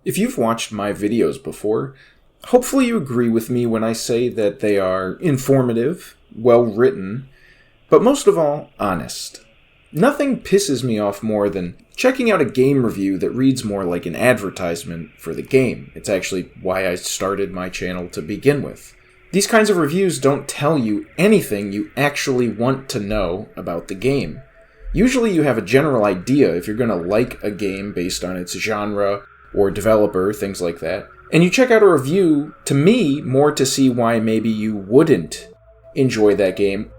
If you've watched my videos before, hopefully you agree with me when I say that they are informative, well-written, but most of all, honest. Nothing pisses me off more than checking out a game review that reads more like an advertisement for the game. It's actually why I started my channel to begin with. These kinds of reviews don't tell you anything you actually want to know about the game. Usually you have a general idea if you're going to like a game based on its genre or developer, things like that. And you check out a review, to me, more to see why maybe you wouldn't enjoy that game.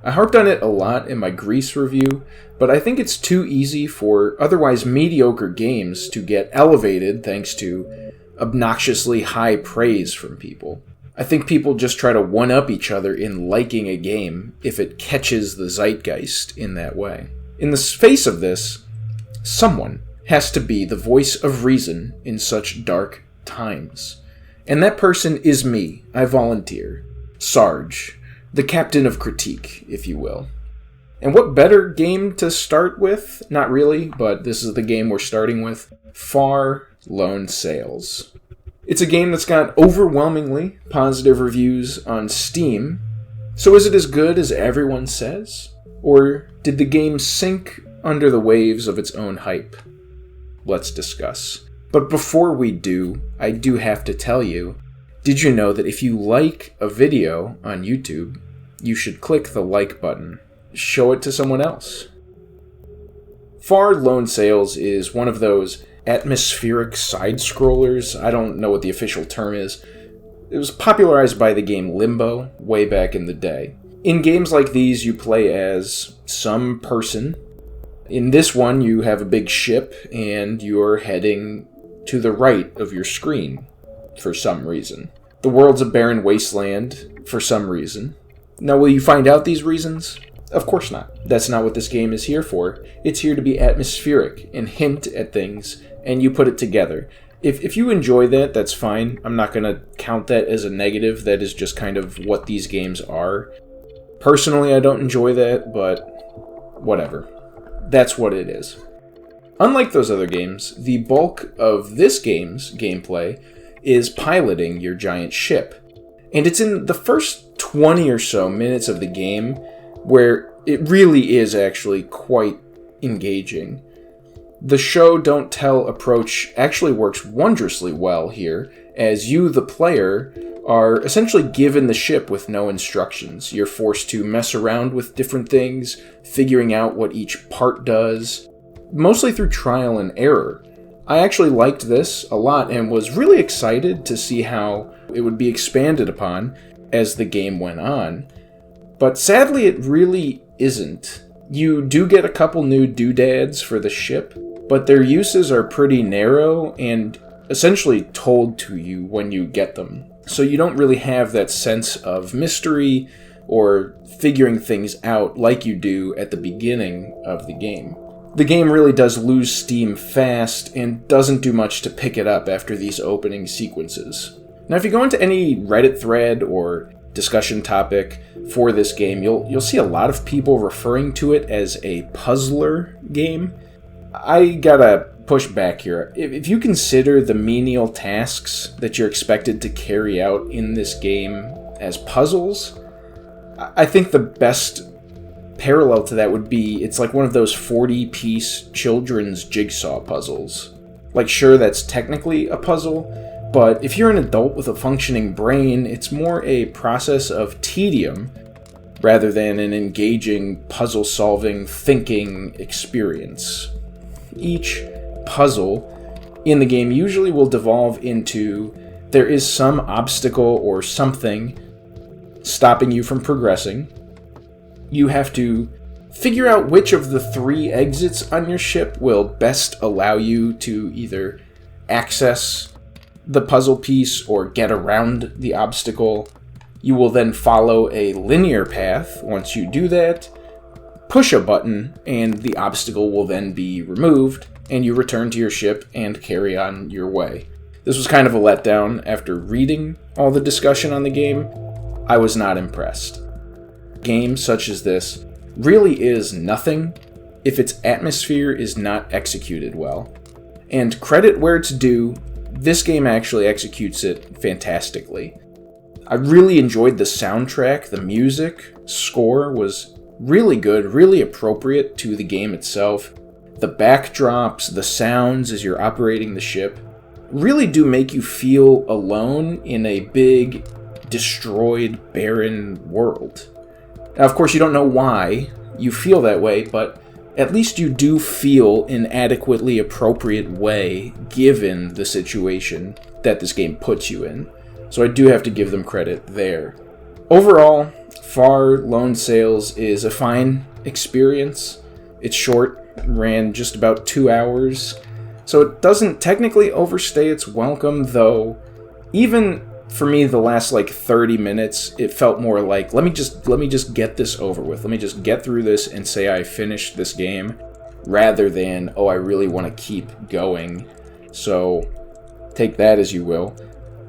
I harped on it a lot in my Grease review, but I think it's too easy for otherwise mediocre games to get elevated thanks to obnoxiously high praise from people. I think people just try to one-up each other in liking a game if it catches the zeitgeist in that way. In the face of this, someone has to be the voice of reason in such dark times. And that person is me. I volunteer. Sarge. The captain of critique, if you will. And what better game to start with? Not really, but this is the game we're starting with. Far Lone Sails. It's a game that's got overwhelmingly positive reviews on Steam. So is it as good as everyone says? Or did the game sink under the waves of its own hype? Let's discuss. But before we do, I do have to tell you, did you know that if you like a video on YouTube, you should click the like button. Show it to someone else. Far Lone Sails is one of those atmospheric side-scrollers. I don't know what the official term is. It was popularized by the game Limbo way back in the day. In games like these, you play as some person. In this one, you have a big ship, and you're heading to the right of your screen, for some reason. The world's a barren wasteland, for some reason. Now, will you find out these reasons? Of course not. That's not what this game is here for. It's here to be atmospheric and hint at things, and you put it together. If you enjoy that, that's fine. I'm not going to count that as a negative. That is just kind of what these games are. Personally, I don't enjoy that, but whatever. That's what it is. Unlike those other games, the bulk of this game's gameplay is piloting your giant ship. And it's in the first 20 or so minutes of the game where it really is actually quite engaging. The show don't tell approach actually works wondrously well here, as you, the player, are essentially given the ship with no instructions. You're forced to mess around with different things, figuring out what each part does, mostly through trial and error. I actually liked this a lot and was really excited to see how it would be expanded upon as the game went on. But sadly, it really isn't. You do get a couple new doodads for the ship, but their uses are pretty narrow and essentially told to you when you get them. So you don't really have that sense of mystery or figuring things out like you do at the beginning of the game. The game really does lose steam fast and doesn't do much to pick it up after these opening sequences. Now, if you go into any Reddit thread or discussion topic for this game, you'll see a lot of people referring to it as a puzzler game. I gotta push back here. If you consider the menial tasks that you're expected to carry out in this game as puzzles, I think the best parallel to that would be it's like one of those 40-piece children's jigsaw puzzles. Like, sure, that's technically a puzzle, but if you're an adult with a functioning brain, it's more a process of tedium rather than an engaging puzzle-solving, thinking experience. Each puzzle in the game usually will devolve into there is some obstacle or something stopping you from progressing. You have to figure out which of the 3 exits on your ship will best allow you to either access the puzzle piece or get around the obstacle. You will then follow a linear path. Once you do that, push a button, and the obstacle will then be removed, and you return to your ship and carry on your way. This was kind of a letdown after reading all the discussion on the game. I was not impressed. Games such as this really is nothing if its atmosphere is not executed well. And credit where it's due, this game actually executes it fantastically. I really enjoyed the soundtrack. The music score was really good, really appropriate to the game itself. The backdrops, the sounds as you're operating the ship really do make you feel alone in a big, destroyed, barren world. Now, of course, you don't know why you feel that way, but at least you do feel an adequately appropriate way given the situation that this game puts you in. So I do have to give them credit there. Overall, Far Lone Sails is a fine experience. It's short, ran just about 2 hours, so it doesn't technically overstay its welcome, though even for me the last 30 minutes, it felt more like, let me just get this over with. Let me just get through this and say I finished this game, rather than, oh, I really want to keep going. So take that as you will.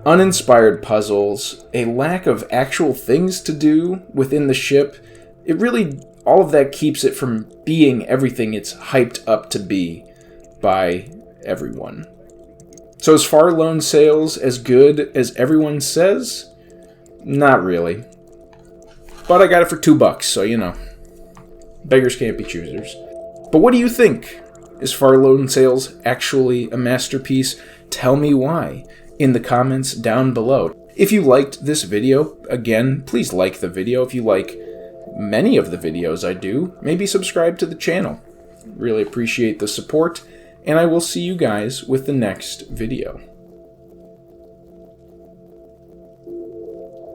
Uninspired puzzles, a lack of actual things to do within the ship, it really, all of that keeps it from being everything it's hyped up to be by everyone. So is Far Lone Sails as good as everyone says? Not really. But I got it for $2, so beggars can't be choosers. But what do you think? Is Far Lone Sails actually a masterpiece? Tell me why in the comments down below. If you liked this video, again, please like the video. If you like many of the videos I do, maybe subscribe to the channel. Really appreciate the support, and I will see you guys with the next video.